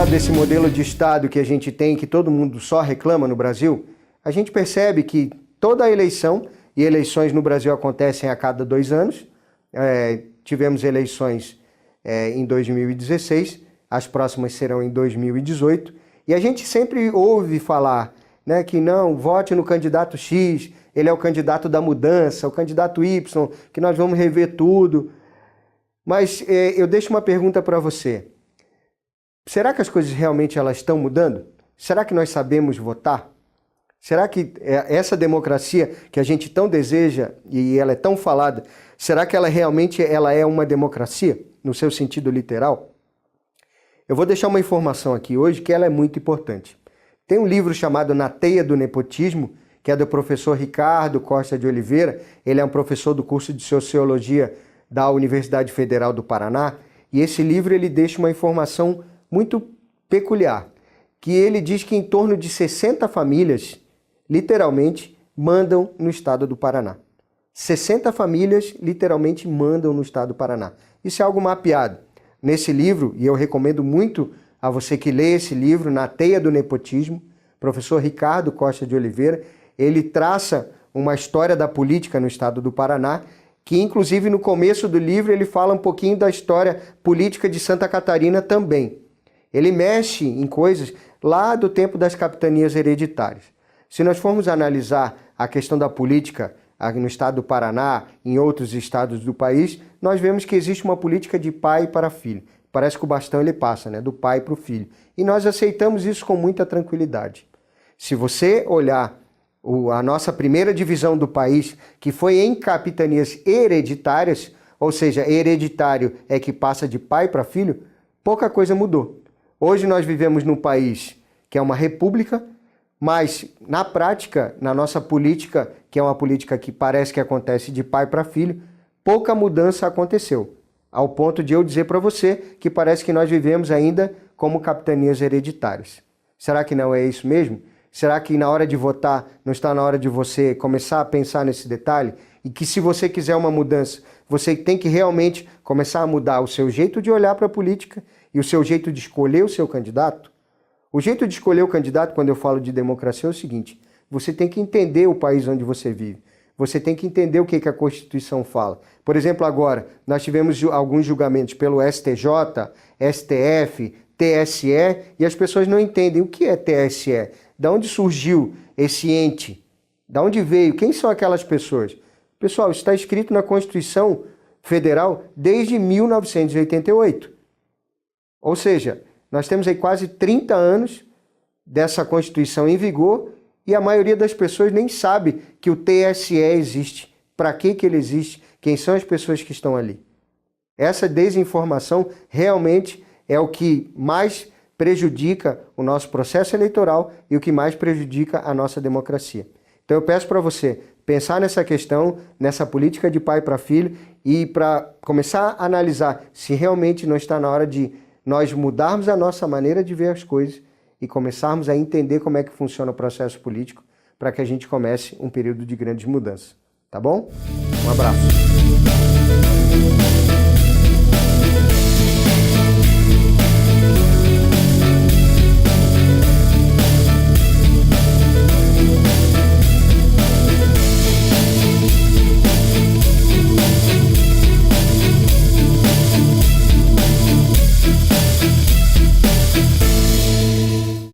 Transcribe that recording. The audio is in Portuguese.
falar desse modelo de Estado que a gente tem, que todo mundo só reclama no Brasil, a gente percebe que toda a eleição, e eleições no Brasil acontecem a cada 2 anos, tivemos eleições em 2016, as próximas serão em 2018, e a gente sempre ouve falar, né, que não, vote no candidato X, ele é o candidato da mudança, o candidato Y, que nós vamos rever tudo. Mas eu deixo uma pergunta para você. Será que as coisas realmente elas estão mudando? Será que nós sabemos votar? Será que essa democracia que a gente tão deseja e ela é tão falada, será que ela realmente é uma democracia, no seu sentido literal? Eu vou deixar uma informação aqui hoje que ela é muito importante. Tem um livro chamado Na Teia do Nepotismo, que é do professor Ricardo Costa de Oliveira. Ele é um professor do curso de Sociologia da Universidade Federal do Paraná. E esse livro ele deixa uma informação muito peculiar, que ele diz que em torno de 60 famílias, literalmente, mandam no estado do Paraná. 60 famílias, literalmente, mandam no estado do Paraná. Isso é algo mapeado. Nesse livro, e eu recomendo muito a você que lê esse livro, Na Teia do Nepotismo, professor Ricardo Costa de Oliveira, ele traça uma história da política no estado do Paraná, que inclusive no começo do livro ele fala um pouquinho da história política de Santa Catarina também. Ele mexe em coisas lá do tempo das capitanias hereditárias. Se nós formos analisar a questão da política no estado do Paraná, em outros estados do país, nós vemos que existe uma política de pai para filho. Parece que o bastão ele passa, né, do pai para o filho. E nós aceitamos isso com muita tranquilidade. Se você olhar a nossa primeira divisão do país, que foi em capitanias hereditárias, ou seja, hereditário é que passa de pai para filho, pouca coisa mudou. Hoje nós vivemos num país que é uma república, mas na prática, na nossa política, que é uma política que parece que acontece de pai para filho, pouca mudança aconteceu. Ao ponto de eu dizer para você que parece que nós vivemos ainda como capitanias hereditárias. Será que não é isso mesmo? Será que na hora de votar não está na hora de você começar a pensar nesse detalhe? E que se você quiser uma mudança, você tem que realmente começar a mudar o seu jeito de olhar para a política e o seu jeito de escolher o seu candidato? O jeito de escolher o candidato, quando eu falo de democracia, é o seguinte: você tem que entender o país onde você vive. Você tem que entender o que a Constituição fala. Por exemplo, agora, nós tivemos alguns julgamentos pelo STJ, STF, TSE, e as pessoas não entendem o que é TSE. De onde surgiu esse ente? De onde veio? Quem são aquelas pessoas? Pessoal, isso está escrito na Constituição Federal desde 1988. Ou seja, nós temos aí quase 30 anos dessa Constituição em vigor e a maioria das pessoas nem sabe que o TSE existe. Para que ele existe? Quem são as pessoas que estão ali? Essa desinformação realmente é o que mais prejudica o nosso processo eleitoral e o que mais prejudica a nossa democracia. Então eu peço para você pensar nessa questão, nessa política de pai para filho e para começar a analisar se realmente não está na hora de nós mudarmos a nossa maneira de ver as coisas e começarmos a entender como é que funciona o processo político para que a gente comece um período de grandes mudanças. Tá bom? Um abraço.